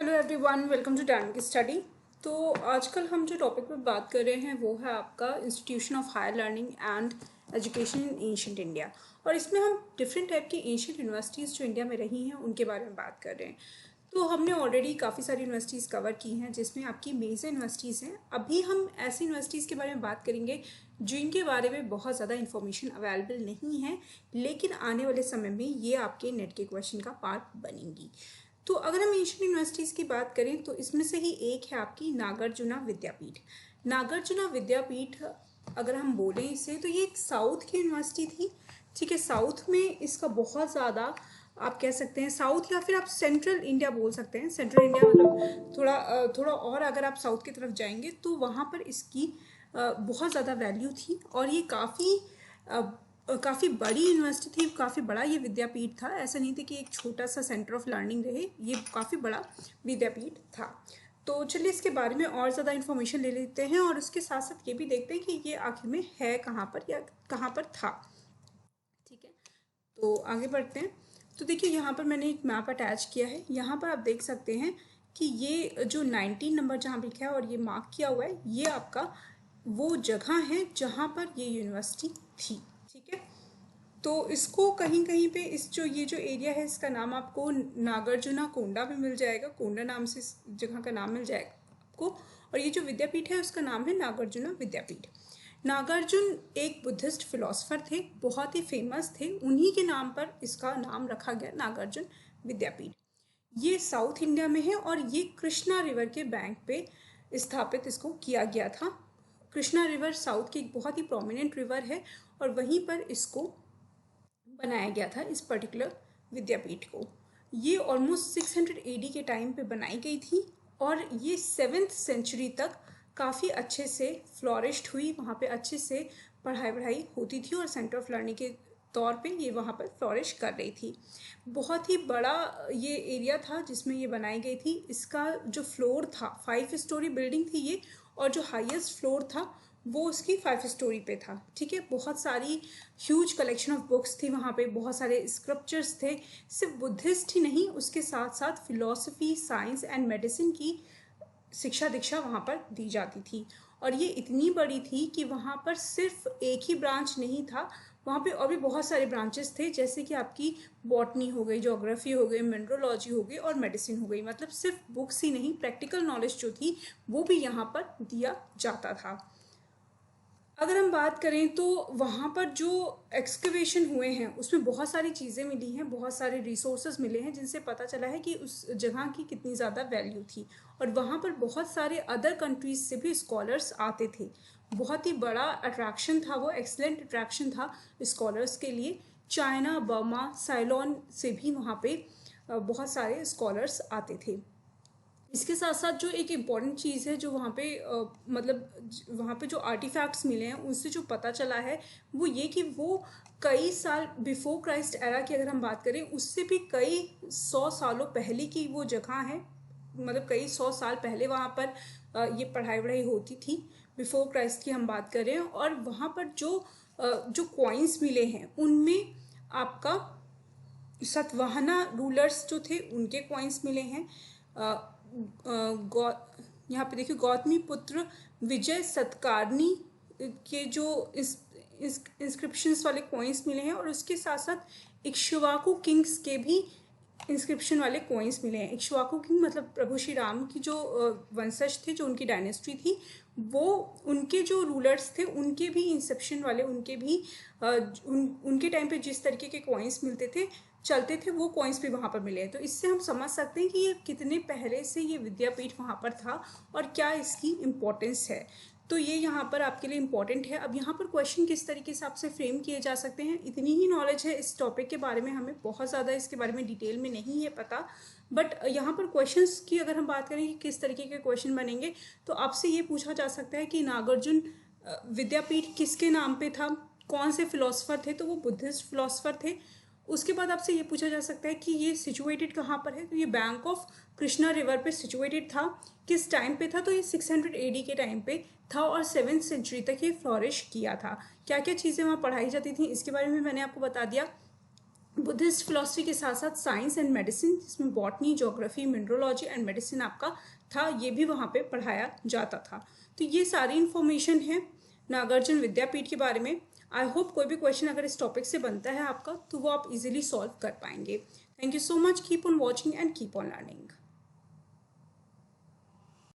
Hello everyone, welcome to Dynamic Study. तो आजकल हम जो टॉपिक पे बात कर रहे हैं वो है आपका institution of higher learning and education in ancient India. और इसमें हम डिफरेंट टाइप की एंशिएंट यूनिवर्सिटीज़ जो इंडिया में रही हैं उनके बारे में बात कर रहे हैं। तो हमने ऑलरेडी काफ़ी सारी यूनिवर्सिटीज़ कवर की हैं जिसमें आपकी मेजर यूनिवर्सिटीज़ हैं। अभी हम ऐसी यूनिवर्सिटीज़ के बारे में बात करेंगे जिनके बारे में बहुत ज़्यादा इन्फॉर्मेशन अवेलेबल नहीं है, लेकिन आने वाले समय में ये आपके नेट के क्वेश्चन का पार्ट बनेंगी। तो अगर हम एशियन यूनिवर्सिटीज़ की बात करें तो इसमें से ही एक है आपकी नागार्जुना विद्यापीठ। नागार्जुना विद्यापीठ अगर हम बोलें इसे तो ये एक साउथ की यूनिवर्सिटी थी। ठीक है, साउथ में इसका बहुत ज़्यादा आप कह सकते हैं साउथ, या फिर आप सेंट्रल इंडिया बोल सकते हैं। सेंट्रल इंडिया मतलब थोड़ा और अगर आप साउथ की तरफ जाएंगे तो वहाँ पर इसकी बहुत ज़्यादा वैल्यू थी। और ये काफ़ी बड़ी यूनिवर्सिटी थी, काफ़ी बड़ा ये विद्यापीठ था। ऐसा नहीं था कि एक छोटा सा सेंटर ऑफ लर्निंग रहे, ये काफ़ी बड़ा विद्यापीठ था। तो चलिए इसके बारे में और ज़्यादा इन्फॉर्मेशन ले लेते हैं और उसके साथ साथ ये भी देखते हैं कि ये आखिर में है कहाँ पर या कहाँ पर था। ठीक है, तो आगे बढ़ते हैं। तो देखिए यहाँ पर मैंने एक मैप अटैच किया है। यहाँ पर आप देख सकते हैं कि ये जो 19 नंबर जहाँ लिखा है और ये मार्क किया हुआ है, ये आपका वो जगह है जहाँ पर ये यूनिवर्सिटी थी। ठीक है, तो इसको कहीं कहीं पे ये जो एरिया है इसका नाम आपको नागार्जुना कोंडा भी मिल जाएगा। कोंडा नाम से इस जगह का नाम मिल जाएगा आपको। और ये जो विद्यापीठ है उसका नाम है नागार्जुना विद्यापीठ। नागार्जुन एक बुद्धिस्ट फिलोसफर थे, बहुत ही फेमस थे। उन्हीं के नाम पर इसका नाम रखा गया नागार्जुन विद्यापीठ। ये साउथ इंडिया में है और ये कृष्णा रिवर के बैंक पे स्थापित इसको किया गया था। कृष्णा रिवर साउथ की एक बहुत ही प्रोमिनेंट रिवर है और वहीं पर इसको बनाया गया था, इस पर्टिकुलर विद्यापीठ को। ये ऑलमोस्ट 600 एडी के टाइम पे बनाई गई थी और ये 7th सेंचुरी तक काफ़ी अच्छे से फ्लॉरिश्ड हुई। वहाँ पे अच्छे से पढ़ाई होती थी और सेंटर ऑफ लर्निंग के तौर पे ये वहाँ पर फ्लॉरिश कर रही थी। बहुत ही बड़ा ये एरिया था जिसमें ये बनाई गई थी। इसका जो फ्लोर था, 5 स्टोरी बिल्डिंग थी ये, और जो हाईएस्ट फ्लोर था वो उसकी 5 स्टोरी पे था। ठीक है, बहुत सारी ह्यूज कलेक्शन ऑफ बुक्स थी वहाँ पे, बहुत सारे स्क्रिप्चर्स थे। सिर्फ बुद्धिस्ट ही नहीं, उसके साथ साथ फिलॉसफी, साइंस एंड मेडिसिन की शिक्षा दीक्षा वहाँ पर दी जाती थी। और ये इतनी बड़ी थी कि वहाँ पर सिर्फ एक ही ब्रांच नहीं था, वहाँ पे और भी बहुत सारे ब्रांचेस थे, जैसे कि आपकी बॉटनी हो गई, ज्योग्राफी हो गई, मिनरोलॉजी हो गई और मेडिसिन हो गई। मतलब सिर्फ बुक्स ही नहीं, प्रैक्टिकल नॉलेज जो थी वो भी यहाँ पर दिया जाता था। अगर हम बात करें तो वहाँ पर जो एक्सकवेशन हुए हैं उसमें बहुत सारी चीज़ें मिली हैं, बहुत सारे रिसोर्सेज मिले हैं जिनसे पता चला है कि उस जगह की कितनी ज़्यादा वैल्यू थी। और वहाँ पर बहुत सारे अदर कंट्रीज से भी स्कॉलर्स आते थे। बहुत ही बड़ा अट्रैक्शन था वो, एक्सलेंट अट्रैक्शन था स्कॉलर्स के लिए। चाइना, बर्मा, साइलोन से भी वहाँ पे बहुत सारे स्कॉलर्स आते थे। इसके साथ साथ जो एक इम्पॉर्टेंट चीज़ है जो वहाँ पे मतलब वहाँ पे जो आर्टिफैक्ट्स मिले हैं उनसे जो पता चला है वो ये कि वो कई साल बिफोर क्राइस्ट एरा की अगर हम बात करें उससे भी कई 100 सालों पहले की वो जगह है। मतलब कई 100 साल पहले वहाँ पर ये पढ़ाई होती थी। बिफोर क्राइस्ट की हम बात करें और वहाँ पर जो कॉइन्स मिले हैं उनमें आपका सतवाहना रूलर्स जो थे उनके कॉइन्स मिले हैं। यहाँ पे देखिए गौतमी पुत्र विजय सतकारनी के जो इंस्क्रिप्शंस वाले कॉइन्स मिले हैं और उसके साथ साथ इक्ष्वाकु किंग्स के भी इंस्क्रिप्शन वाले कॉइन्स मिले हैं। इक्ष्वाकु किंग मतलब प्रभु श्री राम की जो वंशज थे, जो उनकी डायनेस्टी थी, वो उनके जो रूलर्स थे उनके भी इंसेप्शन वाले, उनके भी उनके टाइम पे जिस तरीके के कॉइन्स मिलते थे चलते थे वो कॉइन्स भी वहाँ पर मिले हैं। तो इससे हम समझ सकते हैं कि ये कितने पहले से ये विद्यापीठ वहाँ पर था और क्या इसकी इम्पोर्टेंस है। तो ये यहाँ पर आपके लिए इम्पोर्टेंट है। अब यहाँ पर क्वेश्चन किस तरीके से आपसे फ्रेम किए जा सकते हैं, इतनी ही नॉलेज है इस टॉपिक के बारे में, हमें बहुत ज़्यादा इसके बारे में डिटेल में नहीं है पता। बट यहाँ पर क्वेश्चंस की अगर हम बात करें कि किस तरीके के क्वेश्चन बनेंगे तो आपसे ये पूछा जा सकता है कि नागार्जुन विद्यापीठ किसके नाम पे था, कौन से फिलोसफर थे, तो वो बुद्धिस्ट फिलोसफर थे। उसके बाद आपसे ये पूछा जा सकता है कि ये सिचुएटेड कहाँ पर है, तो ये बैंक ऑफ कृष्णा रिवर पे सिचुएटेड था। किस टाइम पे था, तो ये 600 एडी के टाइम पे था और 7th सेंचुरी तक ये फ्लॉरिश किया था। क्या क्या चीज़ें वहाँ पढ़ाई जाती थी इसके बारे में मैंने आपको बता दिया। बुद्धिस्ट फिलोसफी के साथ साथ साइंस एंड मेडिसिन, जिसमें botany, geography, mineralogy and medicine आपका था, ये भी वहाँ पे पढ़ाया जाता था। तो ये सारी इन्फॉर्मेशन है नागार्जुन विद्यापीठ के बारे में। आई होप कोई भी क्वेश्चन अगर इस टॉपिक से बनता है आपका तो वो आप इजीली सॉल्व कर पाएंगे। Thank you so much, keep on watching and keep on learning.